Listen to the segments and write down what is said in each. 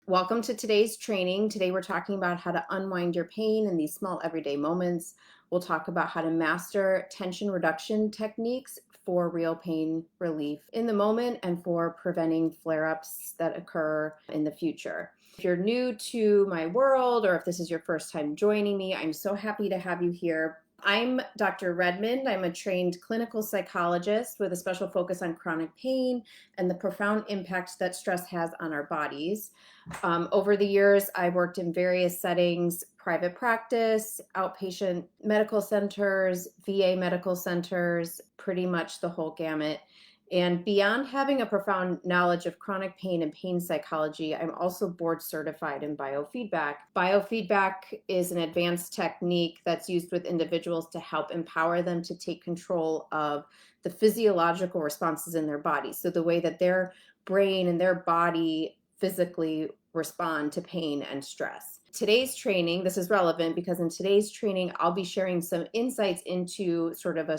Welcome to today's training. Today we're talking about how to unwind your pain in these small everyday moments. We'll talk about how to master tension reduction techniques for real pain relief in the moment and for preventing flare-ups that occur in the future. If you're new to my world or if this is your first time joining me, I'm so happy to have you here. I'm Dr. Redmond. I'm a trained clinical psychologist with a special focus on chronic pain and the profound impact that stress has on our bodies. Over the years, I worked in various settings, private practice, outpatient medical centers, VA medical centers, pretty much the whole gamut. And beyond having a profound knowledge of chronic pain and pain psychology, I'm also board certified in biofeedback. Biofeedback is an advanced technique that's used with individuals to help empower them to take control of the physiological responses in their body. So the way that their brain and their body physically respond to pain and stress. Today's training, this is relevant because in today's training, I'll be sharing some insights into sort of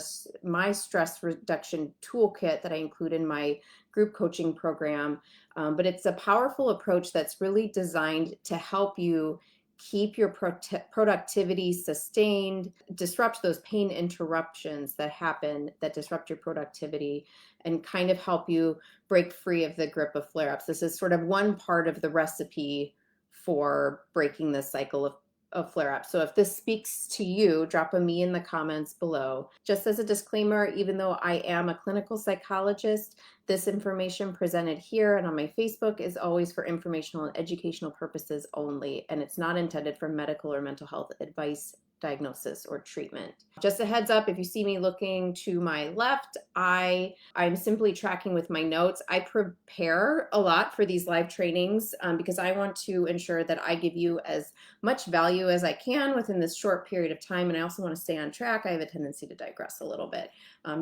my stress reduction toolkit that I include in my group coaching program. But it's a powerful approach that's really designed to help you keep your productivity sustained, disrupt those pain interruptions that happen that disrupt your productivity, and kind of help you break free of the grip of flare-ups. This is sort of one part of the recipe for breaking the cycle of flare-ups. So if this speaks to you, drop a me in the comments below. Just as a disclaimer, even though I am a clinical psychologist, this information presented here and on my Facebook is always for informational and educational purposes only, and it's not intended for medical or mental health advice, diagnosis, or treatment. Just a heads up, if you see me looking to my left, I'm simply tracking with my notes. I prepare a lot for these live trainings because I want to ensure that I give you as much value as I can within this short period of time, and I also want to stay on track. I have a tendency to digress a little bit.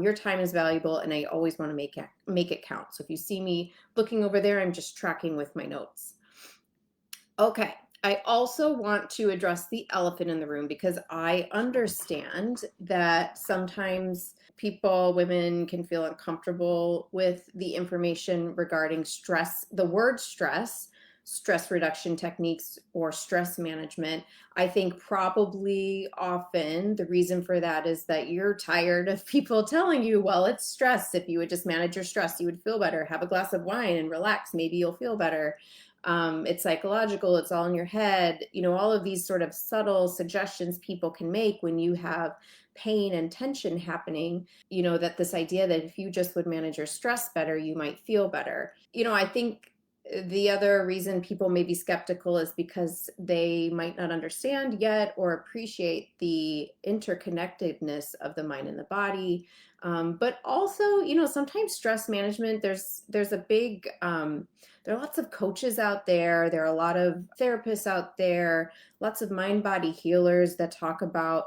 Your time is valuable, and I always want to make it count. So if you see me looking over there, I'm just tracking with my notes. Okay. I also want to address the elephant in the room because I understand that sometimes women can feel uncomfortable with the information regarding stress, the word stress reduction techniques, or stress management. I think probably often the reason for that is that you're tired of people telling you, well, it's stress. If you would just manage your stress, you would feel better. Have a glass of wine and relax. Maybe you'll feel better. It's psychological, it's all in your head. All of these sort of subtle suggestions people can make when you have pain and tension happening, that this idea that if you just would manage your stress better, you might feel better. I think the other reason people may be skeptical is because they might not understand yet or appreciate the interconnectedness of the mind and the body. But also, sometimes stress management, there's a big, there are lots of coaches out there. There are a lot of therapists out there, lots of mind-body healers that talk about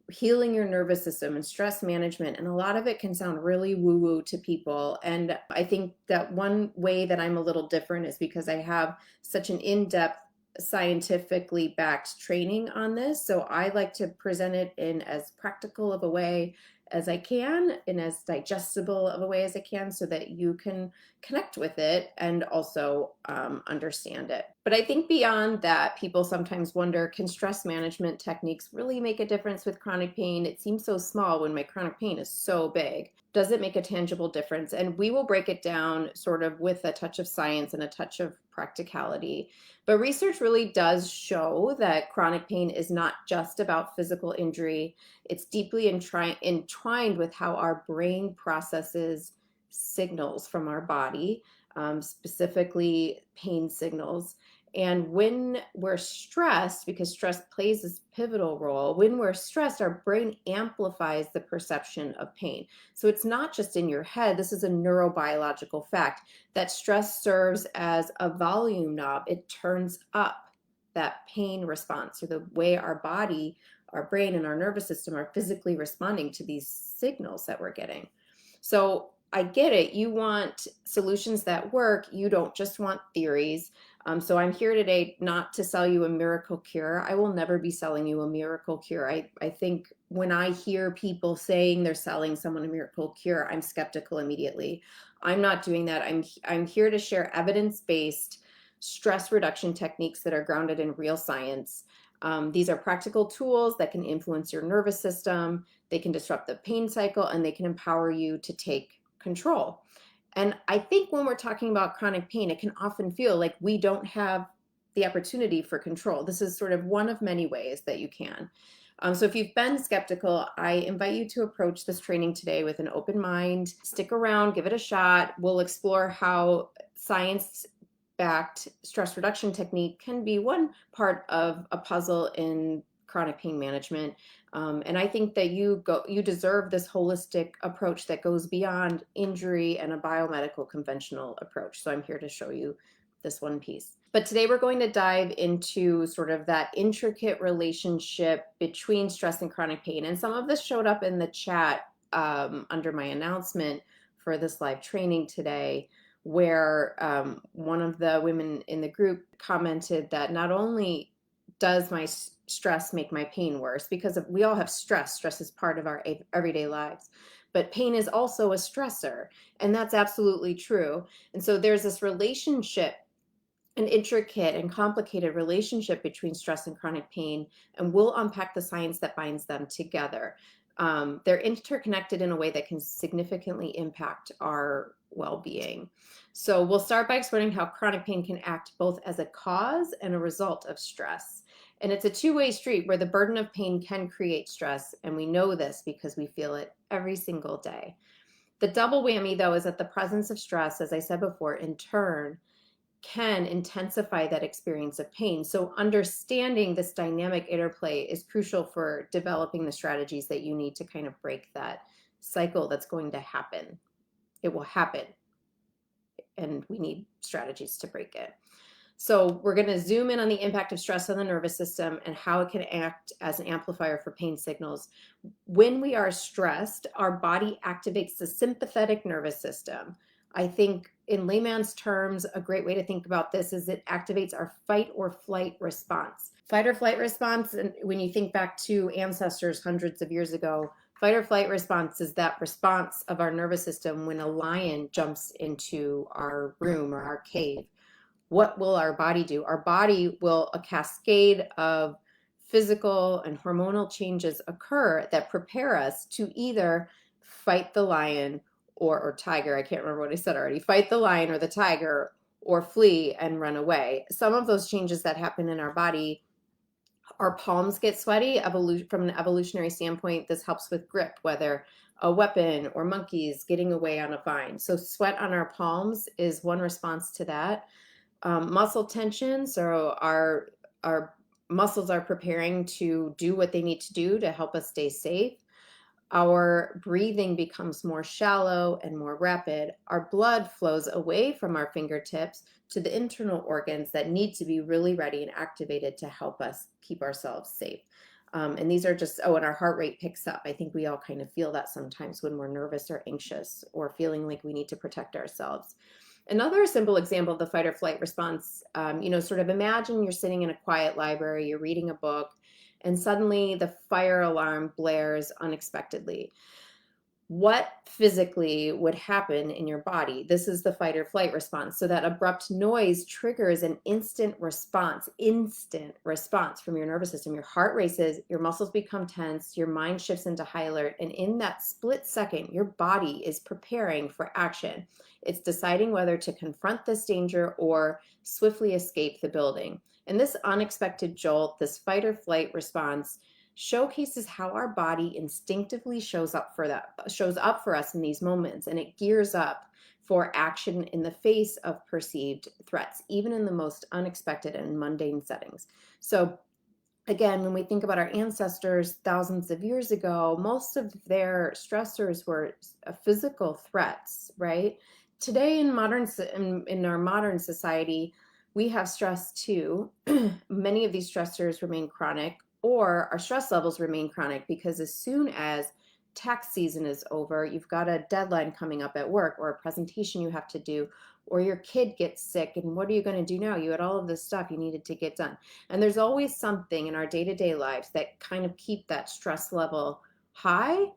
healing your nervous system and stress management. And a lot of it can sound really woo-woo to people. And I think that one way that I'm a little different is because I have such an in-depth, scientifically backed training on this. So I like to present it in as practical of a way as I can, in as digestible of a way as I can, so that you can connect with it and also understand it. But I think beyond that, people sometimes wonder, can stress management techniques really make a difference with chronic pain? It seems so small when my chronic pain is so big. Does it make a tangible difference? And we will break it down sort of with a touch of science and a touch of practicality. But research really does show that chronic pain is not just about physical injury. It's deeply entwined with how our brain processes signals from our body, specifically pain signals. And when we're stressed, because stress plays this pivotal role, when we're stressed, our brain amplifies the perception of pain. So it's not just in your head. This is a neurobiological fact that stress serves as a volume knob. It turns up that pain response, or the way our body, our brain, and our nervous system are physically responding to these signals that we're getting. So I get it. You want solutions that work. You don't just want theories. So I'm here today not to sell you a miracle cure. I will never be selling you a miracle cure. I think when I hear people saying they're selling someone a miracle cure, I'm skeptical immediately. I'm not doing that. I'm here to share evidence-based stress reduction techniques that are grounded in real science. These are practical tools that can influence your nervous system, they can disrupt the pain cycle, and they can empower you to take control. And I think when we're talking about chronic pain, it can often feel like we don't have the opportunity for control. This is sort of one of many ways that you can. So if you've been skeptical, I invite you to approach this training today with an open mind. Stick around, give it a shot. We'll explore how science backed stress reduction technique can be one part of a puzzle in chronic pain management. And I think that you deserve this holistic approach that goes beyond injury and a biomedical conventional approach. So I'm here to show you this one piece. But today we're going to dive into sort of that intricate relationship between stress and chronic pain. And some of this showed up in the chat under my announcement for this live training today, where one of the women in the group commented that not only does my stress make my pain worse, because we all have stress. Stress is part of our everyday lives. But pain is also a stressor, and that's absolutely true. And so there's this relationship, an intricate and complicated relationship between stress and chronic pain, and we'll unpack the science that binds them together. They're interconnected in a way that can significantly impact our well-being. So we'll start by exploring how chronic pain can act both as a cause and a result of stress. And it's a two-way street where the burden of pain can create stress, and we know this because we feel it every single day. The double whammy, though, is that the presence of stress, as I said before, in turn, can intensify that experience of pain. So understanding this dynamic interplay is crucial for developing the strategies that you need to kind of break that cycle that's going to happen. It will happen, and we need strategies to break it. So we're going to zoom in on the impact of stress on the nervous system and how it can act as an amplifier for pain signals. When we are stressed, our body activates the sympathetic nervous system. I think in layman's terms, a great way to think about this is it activates our fight or flight response. Fight or flight response, and when you think back to ancestors hundreds of years ago, fight or flight response is that response of our nervous system when a lion jumps into our room or our cave. What will our body do? Our body will, a cascade of physical and hormonal changes occur that prepare us to either fight the lion or tiger. I can't remember what I said already. Fight the lion or the tiger, or flee and run away. Some of those changes that happen in our body, our palms get sweaty. From an evolutionary standpoint, this helps with grip, whether a weapon or monkeys getting away on a vine. So sweat on our palms is one response to that. Muscle tension, so our muscles are preparing to do what they need to do to help us stay safe. Our breathing becomes more shallow and more rapid. Our blood flows away from our fingertips to the internal organs that need to be really ready and activated to help us keep ourselves safe. And these are just, and our heart rate picks up. I think we all kind of feel that sometimes when we're nervous or anxious or feeling like we need to protect ourselves. Another simple example of the fight or flight response, sort of imagine you're sitting in a quiet library, you're reading a book, and suddenly the fire alarm blares unexpectedly. What physically would happen in your body? This is the fight or flight response. So that abrupt noise triggers an instant response from your nervous system. Your heart races, your muscles become tense, your mind shifts into high alert, and in that split second, your body is preparing for action. It's deciding whether to confront this danger or swiftly escape the building. And this unexpected jolt, this fight or flight response, showcases how our body instinctively shows up for us in these moments, and it gears up for action in the face of perceived threats, even in the most unexpected and mundane settings. So again, when we think about our ancestors thousands of years ago, most of their stressors were physical threats, right? Today in our modern society, we have stress too. Many of these stressors remain chronic, or our stress levels remain chronic because as soon as tax season is over, you've got a deadline coming up at work or a presentation you have to do, or your kid gets sick, and what are you going to do now? You had all of this stuff you needed to get done. And there's always something in our day-to-day lives that kind of keep that stress level high,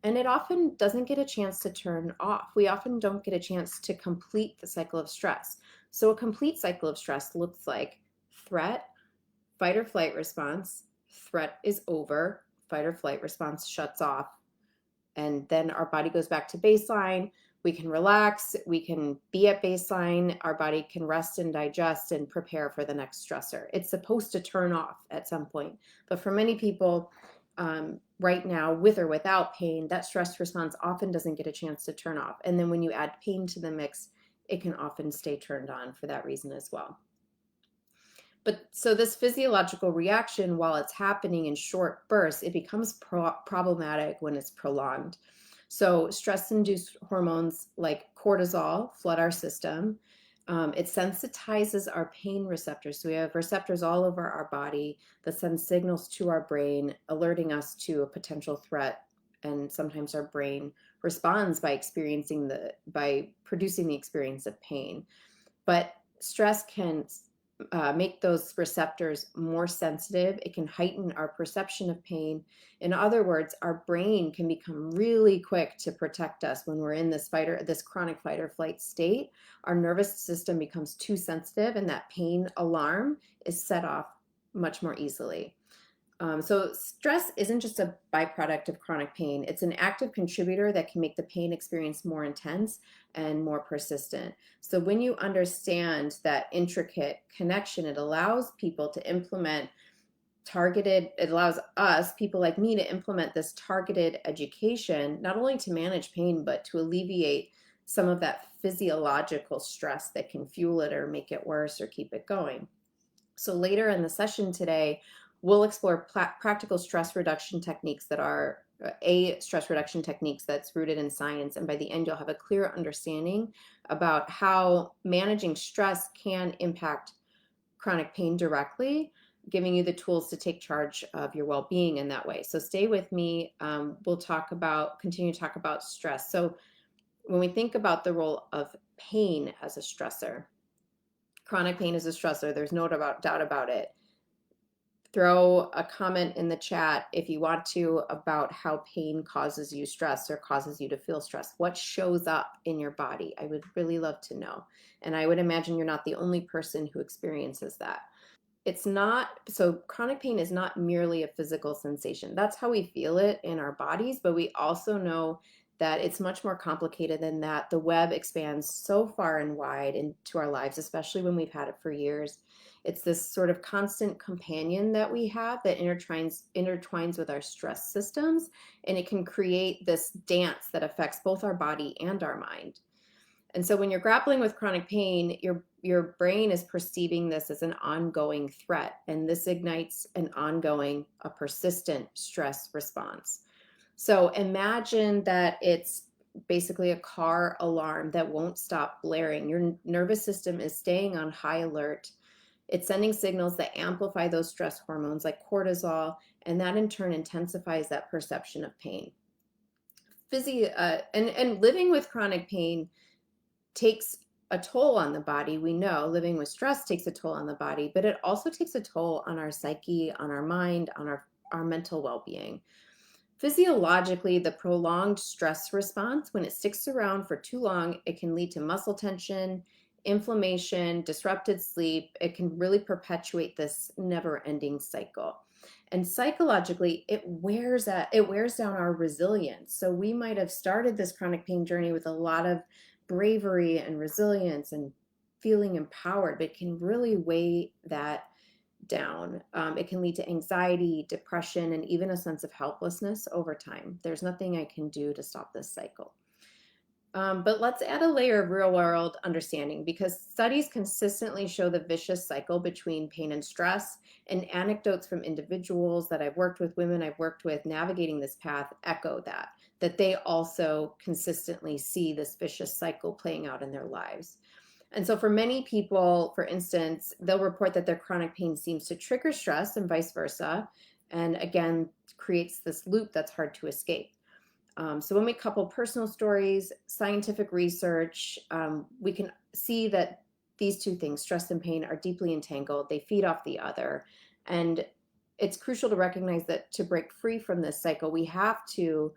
and it often doesn't get a chance to turn off. We often don't get a chance to complete the cycle of stress. So a complete cycle of stress looks like threat, fight or flight response, threat is over, fight or flight response shuts off, and then our body goes back to baseline. We can relax, we can be at baseline, our body can rest and digest and prepare for the next stressor. It's supposed to turn off at some point. But for many people, right now, with or without pain, that stress response often doesn't get a chance to turn off. And then when you add pain to the mix, it can often stay turned on for that reason as well. But so this physiological reaction, while it's happening in short bursts, it becomes problematic when it's prolonged. So stress-induced hormones like cortisol flood our system. It sensitizes our pain receptors. So we have receptors all over our body that send signals to our brain, alerting us to a potential threat. And sometimes our brain responds by producing the experience of pain. But stress can make those receptors more sensitive. It can heighten our perception of pain. In other words, our brain can become really quick to protect us when we're in this chronic fight or flight state. Our nervous system becomes too sensitive, and that pain alarm is set off much more easily. So stress isn't just a byproduct of chronic pain. It's an active contributor that can make the pain experience more intense and more persistent. So when you understand that intricate connection, it allows people to implement it allows us, people like me, to implement this targeted education, not only to manage pain, but to alleviate some of that physiological stress that can fuel it or make it worse or keep it going. So later in the session today, we'll explore practical stress reduction techniques that are stress reduction techniques that's rooted in science. And by the end, you'll have a clear understanding about how managing stress can impact chronic pain directly, giving you the tools to take charge of your well-being in that way. So stay with me. We'll continue to talk about stress. So when we think about the role of pain as a stressor, chronic pain is a stressor, there's no doubt about it. Throw a comment in the chat if you want to about how pain causes you stress or causes you to feel stress. What shows up in your body? I would really love to know. And I would imagine you're not the only person who experiences that. Chronic pain is not merely a physical sensation. That's how we feel it in our bodies, but we also know that it's much more complicated than that. The web expands so far and wide into our lives, especially when we've had it for years. It's this sort of constant companion that we have that intertwines with our stress systems, and it can create this dance that affects both our body and our mind. And so when you're grappling with chronic pain, your brain is perceiving this as an ongoing threat, and this ignites a persistent stress response. So imagine that it's basically a car alarm that won't stop blaring. Your nervous system is staying on high alert. It's sending signals that amplify those stress hormones like cortisol, and that in turn intensifies that perception of pain. And living with chronic pain takes a toll on the body. We know living with stress takes a toll on the body, but it also takes a toll on our psyche, on our mind, on our mental well-being. Physiologically, the prolonged stress response, when it sticks around for too long, it can lead to muscle tension, inflammation, disrupted sleep. It can really perpetuate this never-ending cycle. And psychologically, it wears down our resilience. So we might have started this chronic pain journey with a lot of bravery and resilience and feeling empowered, but it can really weigh that down. It can lead to anxiety, depression, and even a sense of helplessness over time. There's nothing I can do to stop this cycle. But let's add a layer of real-world understanding, because studies consistently show the vicious cycle between pain and stress, and anecdotes from individuals that I've worked with, women I've worked with navigating this path echo that they also consistently see this vicious cycle playing out in their lives. And so for many people, for instance, they'll report that their chronic pain seems to trigger stress and vice versa, and again, creates this loop that's hard to escape. So when we couple personal stories, scientific research, we can see that these two things, stress and pain, are deeply entangled. They feed off the other. And it's crucial to recognize that to break free from this cycle, we have to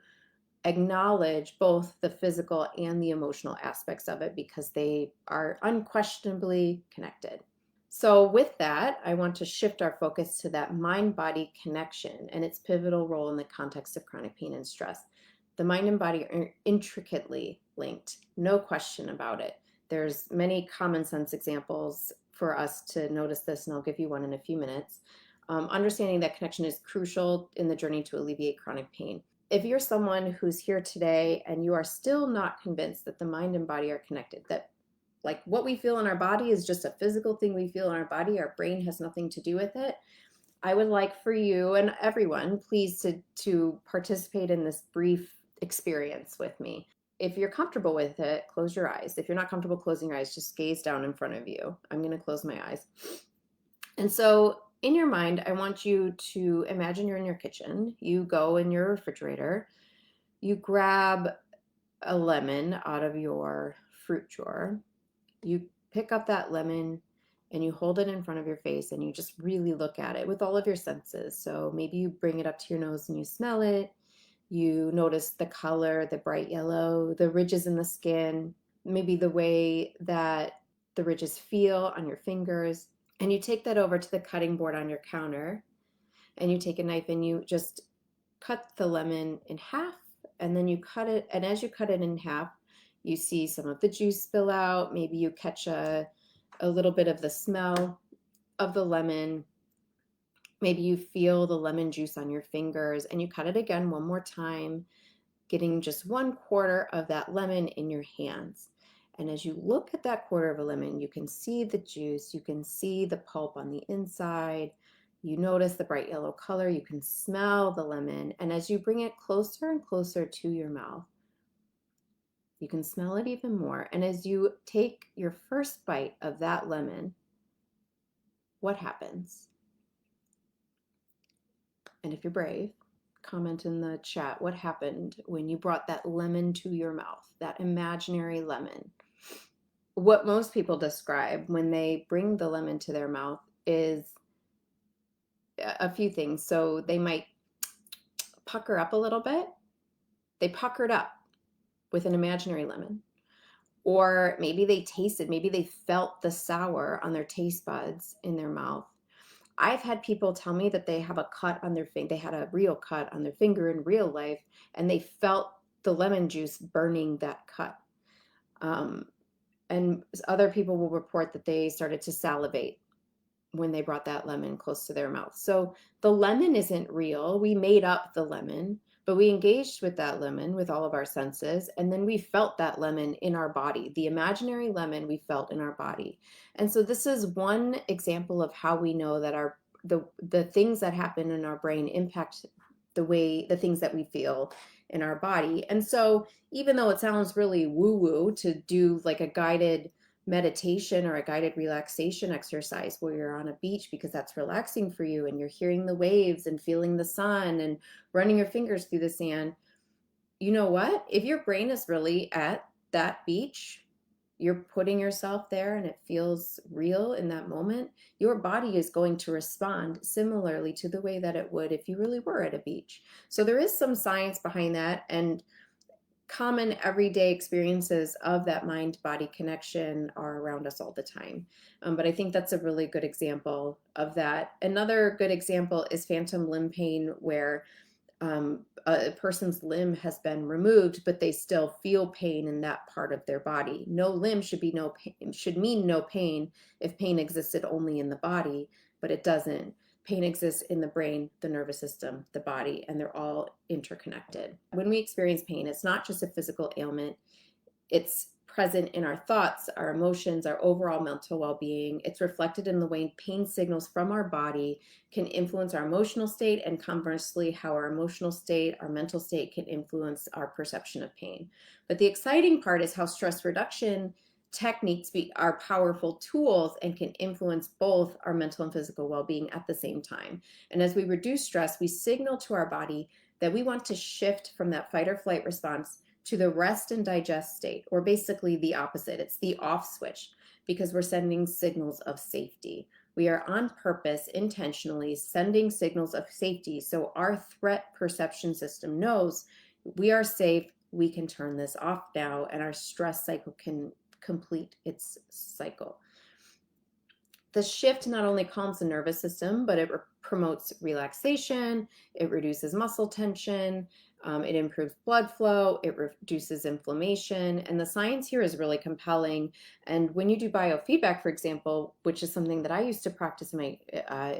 acknowledge both the physical and the emotional aspects of it because they are unquestionably connected. So with that, I want to shift our focus to that mind-body connection and its pivotal role in the context of chronic pain and stress. The mind and body are intricately linked, no question about it. There's many common sense examples for us to notice this, and I'll give you one in a few minutes. Understanding that connection is crucial in the journey to alleviate chronic pain. If you're someone who's here today and you are still not convinced that the mind and body are connected, that like what we feel in our body is just a physical thing we feel in our body, our brain has nothing to do with it, I would like for you and everyone, please, to participate in this brief experience with me. If you're comfortable with it, close your eyes. If you're not comfortable closing your eyes, just gaze down in front of you. I'm going to close my eyes. And so in your mind, I want you to imagine you're in your kitchen. You go in your refrigerator. You grab a lemon out of your fruit drawer. You pick up that lemon and you hold it in front of your face and you just really look at it with all of your senses. So maybe you bring it up to your nose and you smell it. You notice the color, the bright yellow, the ridges in the skin, maybe the way that the ridges feel on your fingers. And you take that over to the cutting board on your counter and you take a knife and you just cut the lemon in half, and then you cut it. And as you cut it in half, you see some of the juice spill out. Maybe you catch a little bit of the smell of the lemon. Maybe you feel the lemon juice on your fingers, and you cut it again one more time, getting just 1/4 of that lemon in your hands. And as you look at that quarter of a lemon, you can see the juice, you can see the pulp on the inside, you notice the bright yellow color, you can smell the lemon. And as you bring it closer and closer to your mouth, you can smell it even more. And as you take your first bite of that lemon, what happens? And if you're brave, comment in the chat what happened when you brought that lemon to your mouth, that imaginary lemon. What most people describe when they bring the lemon to their mouth is a few things. So they might pucker up a little bit. They puckered up with an imaginary lemon. Or maybe they tasted, maybe they felt the sour on their taste buds in their mouth. I've had people tell me that they have a cut on their finger, they had a real cut on their finger in real life, and they felt the lemon juice burning that cut. And other people will report that they started to salivate when they brought that lemon close to their mouth. So the lemon isn't real. We made up the lemon, but we engaged with that lemon with all of our senses, and then we felt that lemon in our body. The imaginary lemon we felt in our body. And so this is one example of how we know that the things that happen in our brain impact the things that we feel in our body. And so even though it sounds really woo-woo to do like a guided meditation or a guided relaxation exercise where you're on a beach because that's relaxing for you and you're hearing the waves and feeling the sun and running your fingers through the sand, you know what? If your brain is really at that beach, you're putting yourself there and it feels real in that moment, your body is going to respond similarly to the way that it would if you really were at a beach. So there is some science behind that, and common everyday experiences of that mind-body connection are around us all the time. But I think that's a really good example of that. Another good example is phantom limb pain, where a person's limb has been removed, but they still feel pain in that part of their body. No limb should mean no pain if pain existed only in the body, but it doesn't. Pain exists in the brain, the nervous system, the body, and they're all interconnected. When we experience pain, it's not just a physical ailment. It's present in our thoughts, our emotions, our overall mental well-being. It's reflected in the way pain signals from our body can influence our emotional state, and conversely, how our emotional state, our mental state can influence our perception of pain. But the exciting part is how stress reduction techniques are powerful tools and can influence both our mental and physical well-being at the same time. And as we reduce stress, we signal to our body that we want to shift from that fight or flight response to the rest and digest state, or basically the opposite. It's the off switch, because we're sending signals of safety. We are on purpose, intentionally sending signals of safety, so our threat perception system knows we are safe. We can turn this off now, and our stress cycle can complete its cycle. The shift not only calms the nervous system, but it promotes relaxation, it reduces muscle tension, it improves blood flow, it reduces inflammation, and the science here is really compelling. And when you do biofeedback, for example, which is something that I used to practice in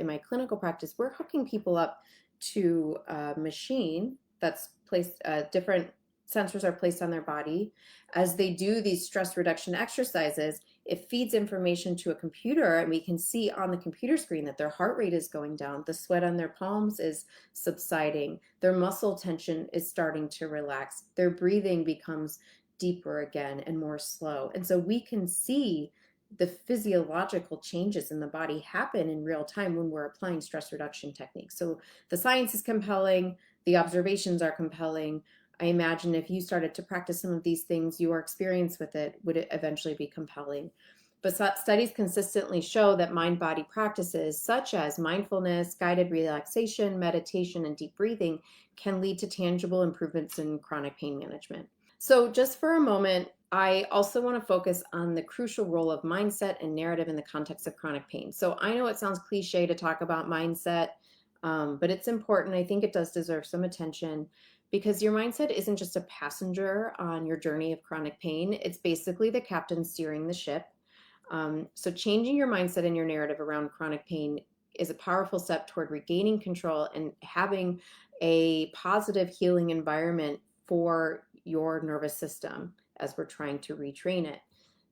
my clinical practice, we're hooking people up to a machine that's placed, different sensors are placed on their body. As they do these stress reduction exercises, it feeds information to a computer, and we can see on the computer screen that their heart rate is going down, the sweat on their palms is subsiding, their muscle tension is starting to relax, their breathing becomes deeper again and more slow. And so we can see the physiological changes in the body happen in real time when we're applying stress reduction techniques. So the science is compelling, the observations are compelling. I imagine if you started to practice some of these things, your experience with it would eventually be compelling. But studies consistently show that mind-body practices such as mindfulness, guided relaxation, meditation, and deep breathing can lead to tangible improvements in chronic pain management. So just for a moment, I also want to focus on the crucial role of mindset and narrative in the context of chronic pain. So I know it sounds cliche to talk about mindset, but it's important. I think it does deserve some attention, because your mindset isn't just a passenger on your journey of chronic pain. It's basically the captain steering the ship. So changing your mindset and your narrative around chronic pain is a powerful step toward regaining control and having a positive healing environment for your nervous system as we're trying to retrain it.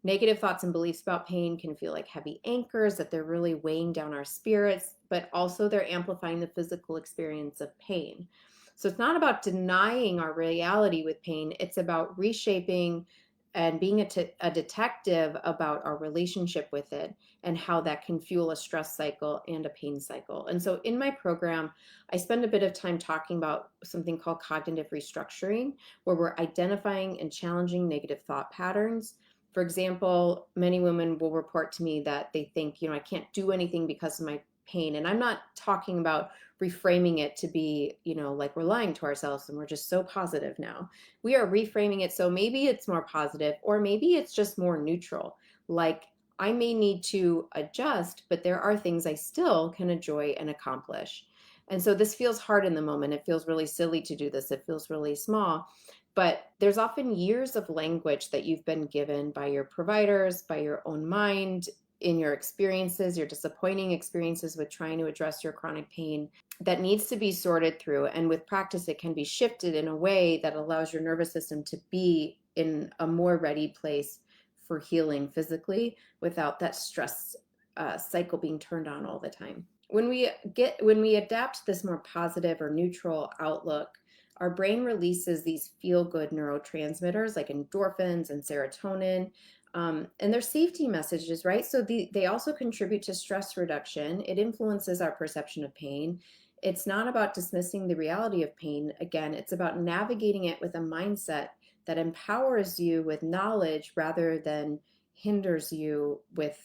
Negative thoughts and beliefs about pain can feel like heavy anchors, that they're really weighing down our spirits, but also they're amplifying the physical experience of pain. So it's not about denying our reality with pain, it's about reshaping and being a detective about our relationship with it and how that can fuel a stress cycle and a pain cycle. And so in my program, I spend a bit of time talking about something called cognitive restructuring, where we're identifying and challenging negative thought patterns. For example, many women will report to me that they think, I can't do anything because of my pain. And I'm not talking about reframing it to be, like we're lying to ourselves and we're just so positive now. We are reframing it so maybe it's more positive, or maybe it's just more neutral. Like, I may need to adjust, but there are things I still can enjoy and accomplish. And so this feels hard in the moment. It feels really silly to do this. It feels really small. But there's often years of language that you've been given by your providers, by your own mind, in your experiences, your disappointing experiences with trying to address your chronic pain, that needs to be sorted through. And with practice, it can be shifted in a way that allows your nervous system to be in a more ready place for healing physically without that stress cycle being turned on all the time. When we adapt this more positive or neutral outlook, our brain releases these feel-good neurotransmitters like endorphins and serotonin, and they're safety messages, right? So they also contribute to stress reduction. It influences our perception of pain. It's not about dismissing the reality of pain. Again, it's about navigating it with a mindset that empowers you with knowledge rather than hinders you with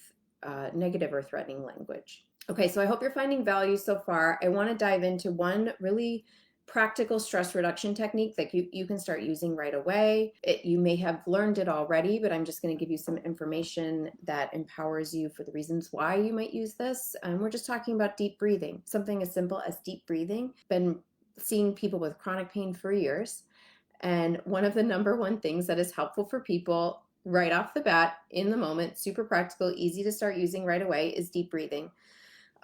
negative or threatening language. Okay, so I hope you're finding value so far. I want to dive into one really practical stress reduction technique that you can start using right away. You may have learned it already, but I'm just going to give you some information that empowers you for the reasons why you might use this. And we're just talking about deep breathing, something as simple as deep breathing. Been seeing people with chronic pain for years. And one of the number one things that is helpful for people right off the bat, in the moment, super practical, easy to start using right away, is deep breathing.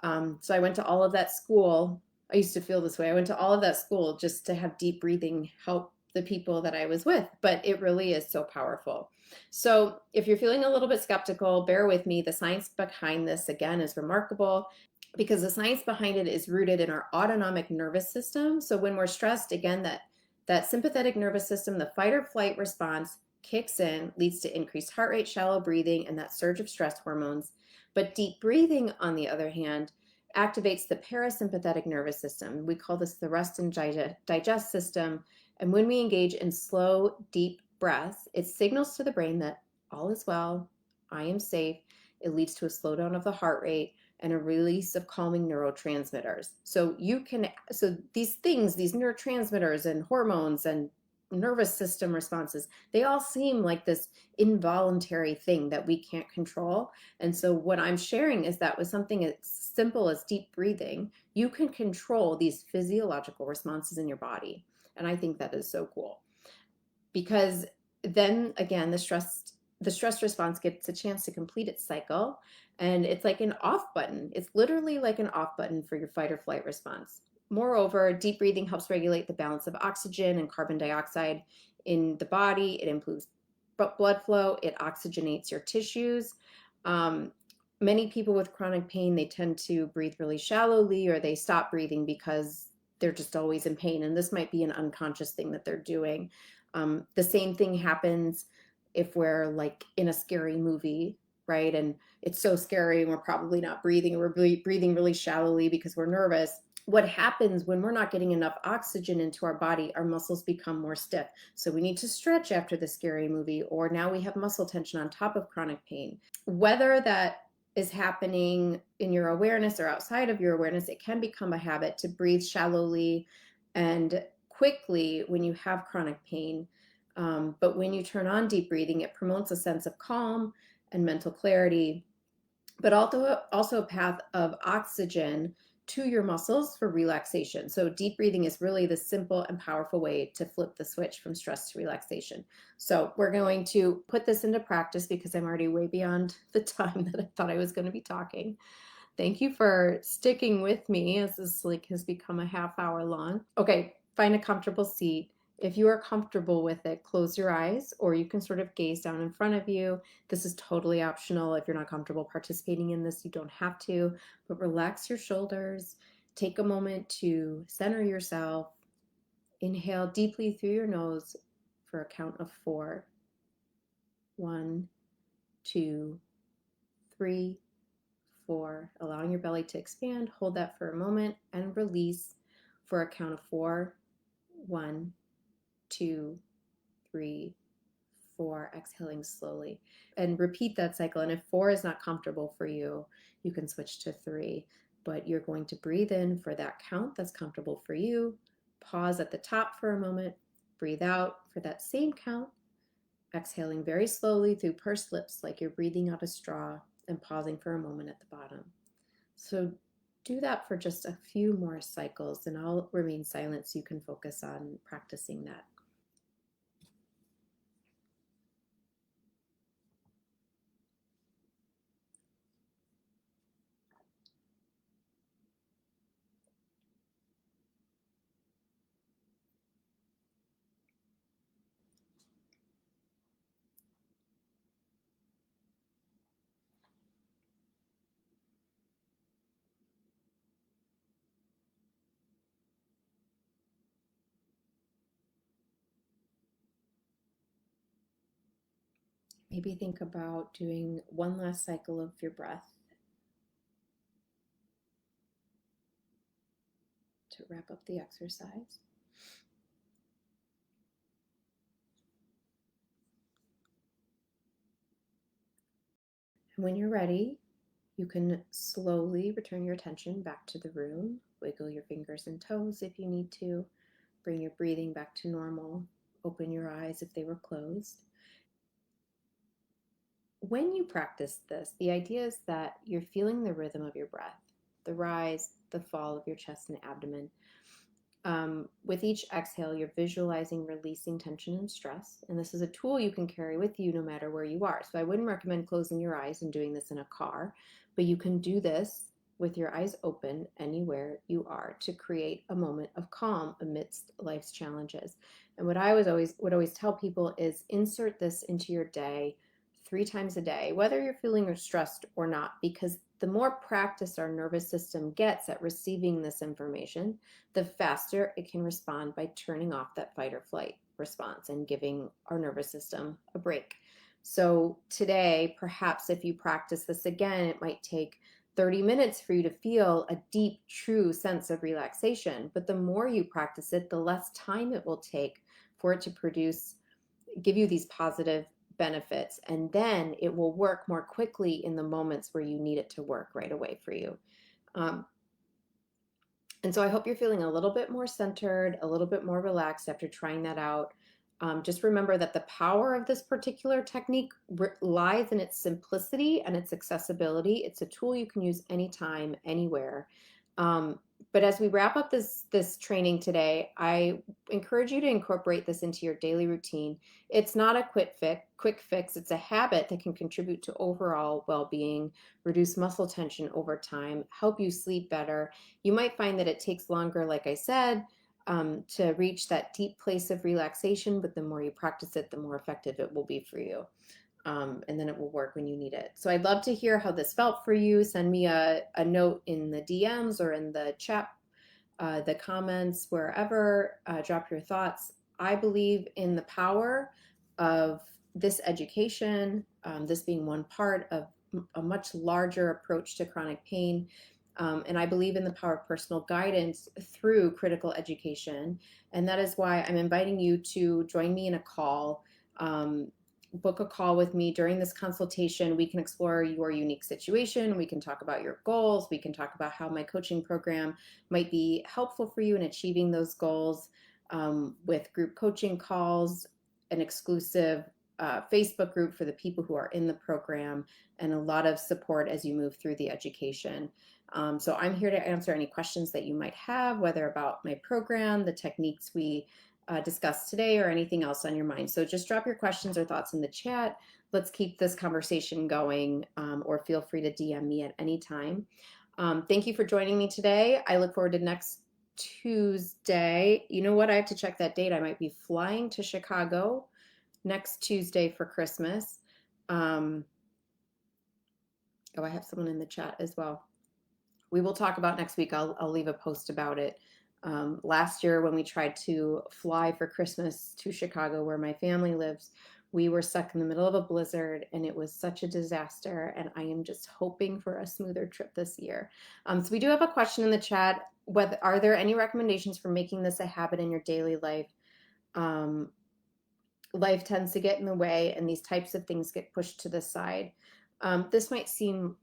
So I went to all of that school. I used to feel this way. I went to all of that school just to have deep breathing help the people that I was with, but it really is so powerful. So if you're feeling a little bit skeptical, bear with me. The science behind this, again, is remarkable, because the science behind it is rooted in our autonomic nervous system. So when we're stressed, again, that sympathetic nervous system, the fight or flight response kicks in, leads to increased heart rate, shallow breathing, and that surge of stress hormones. But deep breathing, on the other hand, activates the parasympathetic nervous system. We call this the rest and digest system. And when we engage in slow, deep breaths, it signals to the brain that all is well, I am safe. It leads to a slowdown of the heart rate and a release of calming neurotransmitters. So these things, these neurotransmitters and hormones and nervous system responses, they all seem like this involuntary thing that we can't control. And so what I'm sharing is that with something as simple as deep breathing, you can control these physiological responses in your body. And I think that is so cool, because then again, the stress response gets a chance to complete its cycle, and it's like an off button. It's literally like an off button for your fight or flight response. Moreover, deep breathing helps regulate the balance of oxygen and carbon dioxide in the body. It improves blood flow. It oxygenates your tissues. um, Many people with chronic pain, they tend to breathe really shallowly, or they stop breathing because they're just always in pain, and this might be an unconscious thing that they're doing. The same thing happens if we're like in a scary movie, right? And it's so scary and we're probably not breathing, or we're breathing really shallowly because we're nervous. What happens when we're not getting enough oxygen into our body, our muscles become more stiff. So we need to stretch after the scary movie, or now we have muscle tension on top of chronic pain. Whether that is happening in your awareness or outside of your awareness, it can become a habit to breathe shallowly and quickly when you have chronic pain. But when you turn on deep breathing, it promotes a sense of calm and mental clarity, but also a path of oxygen to your muscles for relaxation. So deep breathing is really the simple and powerful way to flip the switch from stress to relaxation. So we're going to put this into practice because I'm already way beyond the time that I thought I was going to be talking. Thank you for sticking with me as this has become a half hour long. Okay, find a comfortable seat. If you are comfortable with it, close your eyes, or you can sort of gaze down in front of you. This is totally optional. If you're not comfortable participating in this, you don't have to, but relax your shoulders. Take a moment to center yourself. Inhale deeply through your nose for a count of 4. 1, 2, 3, 4, allowing your belly to expand. Hold that for a moment and release for a count of 4. 1, 2, 3, 4, exhaling slowly. And repeat that cycle. And if 4 is not comfortable for you, you can switch to 3. But you're going to breathe in for that count that's comfortable for you. Pause at the top for a moment. Breathe out for that same count. Exhaling very slowly through pursed lips like you're breathing out a straw, and pausing for a moment at the bottom. So do that for just a few more cycles, and I'll remain silent so you can focus on practicing that. Maybe think about doing one last cycle of your breath to wrap up the exercise. And when you're ready, you can slowly return your attention back to the room. Wiggle your fingers and toes if you need to. Bring your breathing back to normal. Open your eyes if they were closed. When you practice this, the idea is that you're feeling the rhythm of your breath, the rise, the fall of your chest and abdomen. With each exhale, you're visualizing releasing tension and stress. And this is a tool you can carry with you no matter where you are. So I wouldn't recommend closing your eyes and doing this in a car, but you can do this with your eyes open anywhere you are to create a moment of calm amidst life's challenges. And what I would always tell people is insert this into your day 3 times a day, whether you're feeling stressed or not, because the more practice our nervous system gets at receiving this information, the faster it can respond by turning off that fight or flight response and giving our nervous system a break. So today, perhaps if you practice this again, it might take 30 minutes for you to feel a deep, true sense of relaxation. But the more you practice it, the less time it will take for it to give you these positive benefits. And then it will work more quickly in the moments where you need it to work right away for you. And so I hope you're feeling a little bit more centered, a little bit more relaxed after trying that out. Just remember that the power of this particular technique lies in its simplicity and its accessibility. It's a tool you can use anytime, anywhere. Um, but as we wrap up this training today, I encourage you to incorporate this into your daily routine. It's not a quick fix. It's a habit that can contribute to overall well-being, reduce muscle tension over time, help you sleep better. You might find that it takes longer, like I said, to reach that deep place of relaxation, but the more you practice it, the more effective it will be for you. And then it will work when you need it. So I'd love to hear how this felt for you. Send me a note in the DMs or in the chat, the comments, wherever. Drop your thoughts. I believe in the power of this education, this being one part of a much larger approach to chronic pain. And I believe in the power of personal guidance through critical education. And that is why I'm inviting you to join me in a call. Book a call with me during this consultation. We can explore your unique situation. We can talk about your goals. We can talk about how my coaching program might be helpful for you in achieving those goals, with group coaching calls, an exclusive Facebook group for the people who are in the program, and a lot of support as you move through the education. So I'm here to answer any questions that you might have, whether about my program, the techniques we discussed today, or anything else on your mind. So just drop your questions or thoughts in the chat. Let's keep this conversation going, or feel free to DM me at any time. Thank you for joining me today. I look forward to next Tuesday. You know what? I have to check that date. I might be flying to Chicago next Tuesday for Christmas. Oh, I have someone in the chat as well. We will talk about next week. I'll leave a post about it. Last year, when we tried to fly for Christmas to Chicago, where my family lives, we were stuck in the middle of a blizzard, and it was such a disaster. And I am just hoping for a smoother trip this year. So we do have a question in the chat. Are there any recommendations for making this a habit in your daily life? Life tends to get in the way, and these types of things get pushed to the side. This might seem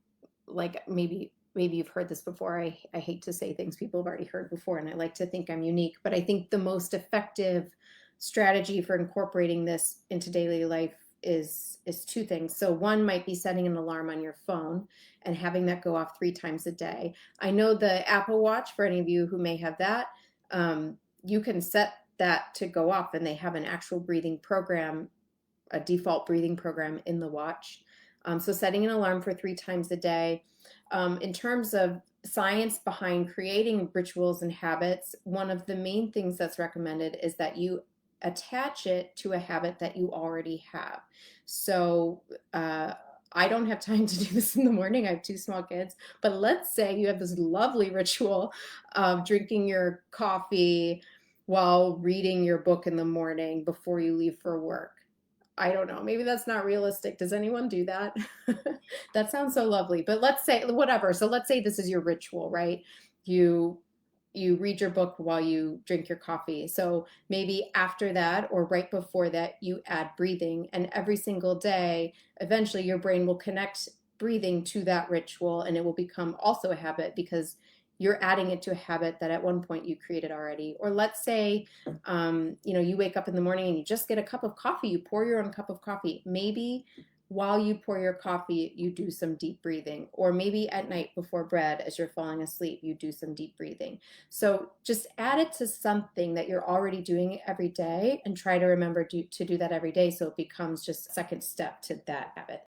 like maybe you've heard this before. I hate to say things people have already heard before, and I like to think I'm unique, but I think the most effective strategy for incorporating this into daily life is two things. So one might be setting an alarm on your phone and having that go off 3 times a day. I know the Apple Watch, for any of you who may have that, you can set that to go off, and they have an actual breathing program, a default breathing program in the watch. So setting an alarm for 3 times a day. In terms of science behind creating rituals and habits, one of the main things that's recommended is that you attach it to a habit that you already have. So I don't have time to do this in the morning. I have 2 small kids, but let's say you have this lovely ritual of drinking your coffee while reading your book in the morning before you leave for work. I don't know. Maybe that's not realistic. Does anyone do that? That sounds so lovely. But let's say whatever. So let's say this is your ritual, right? You read your book while you drink your coffee. So maybe after that or right before that, you add breathing. And every single day, eventually your brain will connect breathing to that ritual, and it will become also a habit because you're adding it to a habit that at one point you created already. Or let's say, you wake up in the morning and you just get a cup of coffee. You pour your own cup of coffee. Maybe while you pour your coffee, you do some deep breathing. Or maybe at night before bed, as you're falling asleep, you do some deep breathing. So just add it to something that you're already doing every day, and try to remember to do that every day, so it becomes just a second step to that habit.